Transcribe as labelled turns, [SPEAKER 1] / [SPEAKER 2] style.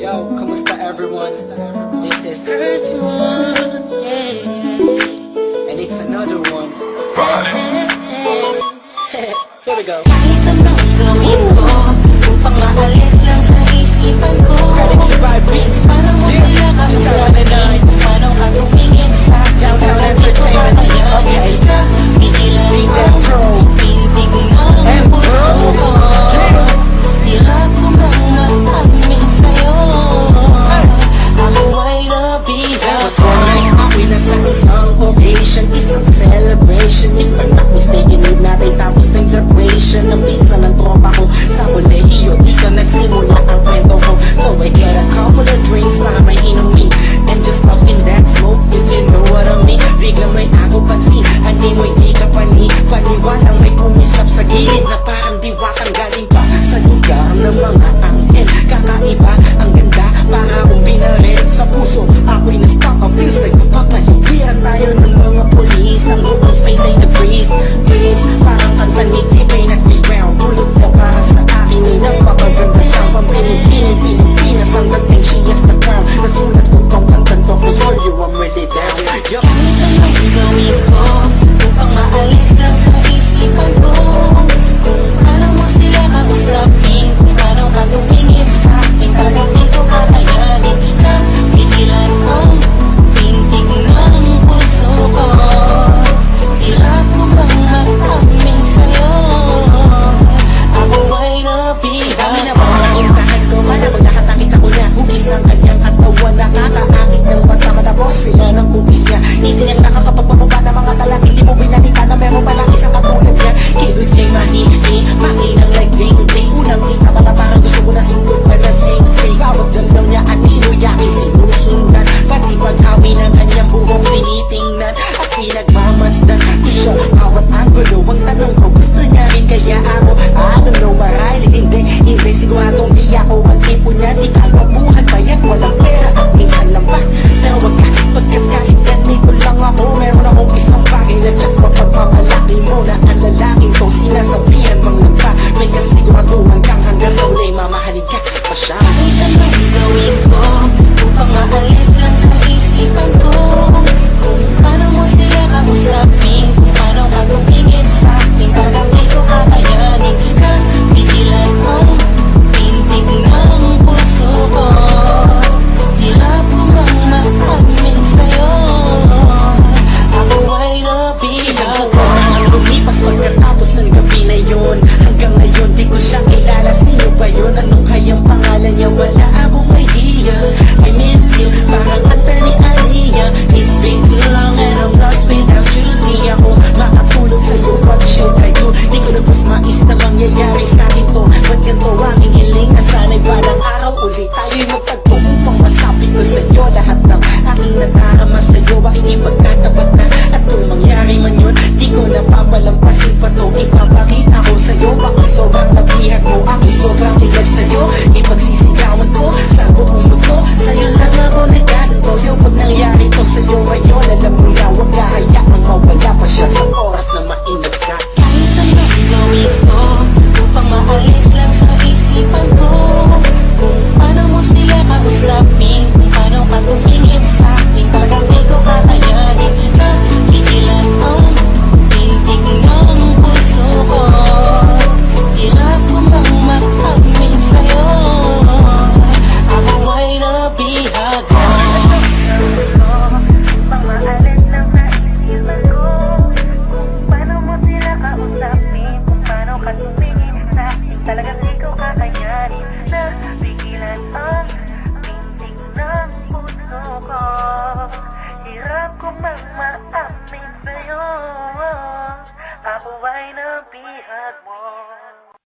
[SPEAKER 1] Yo, kamusta everyone? This is first one, yeah. And it's another one. Here we go.
[SPEAKER 2] Kahit anong gawin ko, upang maalis lang sa isipan ko.
[SPEAKER 1] Credit Survive Beats.
[SPEAKER 2] Paano mo sila kamusahan? Paano ka tumingin sa
[SPEAKER 1] Downtown Entertainment. Okay. Beat that pro.
[SPEAKER 2] Pintig ng puso ko. Hirap ko mang matamin sa'yo. Ako ay nabigat.
[SPEAKER 1] What's going on? Ako'y nasa isang occasion, isang celebration. If I'm not mistaken, yun natin tapos ng graduation ng pinsan ng tropa ko sa kolehiyo. Di ka nagsimula ang kwento ko, so I get a couple of drinks para may inumin and just puffin that smoke, if you know what I mean. Biglang may ako pansin, hindi mo hindi ka paniwalang may kumisap sa gilid na parang diwakang galing pa sa lugar ng mga anghel. Kakaiba, ang ganda, para akong binalit sa puso. Ako'y na-stuck, ang feels like mapapaligiran tayo ng mga polis. Ang open space ay nag-freeze, parang kanta ni T-Pain na Chris Brown. Tulog mo para sa akin ay napakaganda sa Pilipinas. Ang dating she has the crown. Nasulat ko tong kantan to, cause for you I'm really there. Yo.
[SPEAKER 2] Kahit anong gawin ko, upang maalis lang sa isipan ko. Kung paano mo sila kausapin, kung paano ka tumingin sa akin, talagang di ko kakayanin na pigilan ang pintig ng puso ko. Hirap ko mang matamin sa'yo. Ako ay nabigat.
[SPEAKER 1] Kami na ba ang untahan ko? Malamang nakatakit ako niya. Hugis ng kanyang katawan, nakakaakit ng mata. Malabos sila ng hugis niya. Hindi niya nakakapagpapaba ng mga talak. Hindi mo binalita na meron palang isang katulad niya. Kilos niya'y mahihi, makinang like ding-ding. Unang kita pala parang gusto mo na sugot na nasing-sing. Bawat galaw niya anino yakin sinusundan. Pati pag-awi ng kanyang buhok tinitingnan at pinagmamasdan ko siya bawat angulo. Ang tanong ko, gusto niya rin kaya ako? I don't know, marahil hindi siguradong di ako ang tipo niya. Di kagwapuhan bayan, walang pera at minsan lang ba? Pero wag ka, pagkat kahit ganito lang ako, meron akong isang bagay na tsak mapagmamalaki mo na ang lalaking to sinasabihan mang lang ba? May kasiguraduhan kang hanggang sa ulay mamahalin ka pa siya.
[SPEAKER 2] Kahit anong gawin ko, upang maalis lang sa isipan ko. Kung paano mo sila kausapin, kung paano ka tumingin sa akin, talagang di ko kakayanin na pigilan ang pintig ng puso ko. Hirap ko mang matamin sa'yo. Ako ay nabigat.
[SPEAKER 1] Lumipas pagkatapos ng gabi na yun. Hanggang ngayon di ko siya kilala. Sino ba yun? Anong kayang pangalan niya? Wala akong idea. I miss you, parang kanta ni Aliyah. It's been too long and I'm lost without you. Di ako makatulog sa'yo, what should I do? Di ko na mas mais na mangyayari sa'kin to. Ba't ganito aking hiling na sana'y balang araw ulit tayo'y magtagpo upang masabi ko sa'yo lahat ng aking natarama sa'yo. Aking ipagtatapat na at kung mangyari man yun, di ko napapalampasin pa to. Ipapakita ko sa'yo, baka sobrang nabihag mo. Ako sobrang ilag sa'yo, ipagsisigawan ko sa buong mundo. Sa'yo lang ako nagkaganto. Yung pag nangyari to sa'yo ngayon, alam mo na, wag kahaya